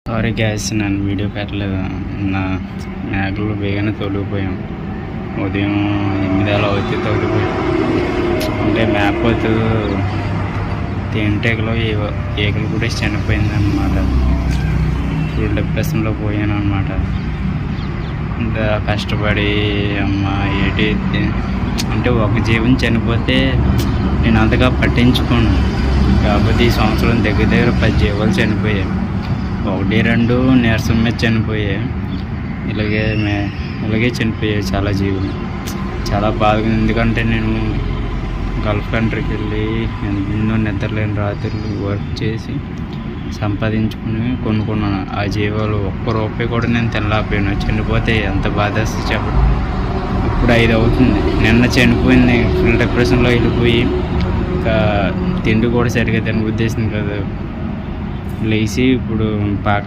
Sorry gas, నేను video పెట్టలేదు. నా మేకలు వేగానే తొలిగిపోయాం. ఉదయం 8 అలా వచ్చి తొలిగిపోయాం. అంటే మేకపోతు తేనెటీగలో ఈగలు కూడా చనిపోయింది అన్నమాట. ఫుల్ డిప్రెషన్లో పోయాను అనమాట. ఇంత కష్టపడి అమ్మ ఏంటి అంటే ఒక జీవం చనిపోతే నేను అంతగా పట్టించుకోను. కాకపోతే ఈ సంవత్సరం దగ్గర 10 జీవాలు చనిపోయాయి. 1-2 నీరసం మీద చనిపోయాయి. ఇలాగే చనిపోయాయి చాలా జీవులు. చాలా బాధగా, ఎందుకంటే నేను గల్ఫ్ కంట్రీకి వెళ్ళి ఎన్నో నిద్రలేని రాత్రులు వర్క్ చేసి సంపాదించుకుని కొనుక్కున్నాను. ఆ జీవాలు ₹1 కూడా నేను తినలేకపోయాను. చనిపోతే ఎంత బాధ చెప్పడం. ఇప్పుడు 5 అవుతుంది. నిన్న చనిపోయింది. ఫుల్ డిప్రెషన్లో వెళ్ళిపోయి ఇంకా తిండి కూడా సరిగ్గా తిన ఉద్దేశం కదా. లేచి ఇప్పుడు పాక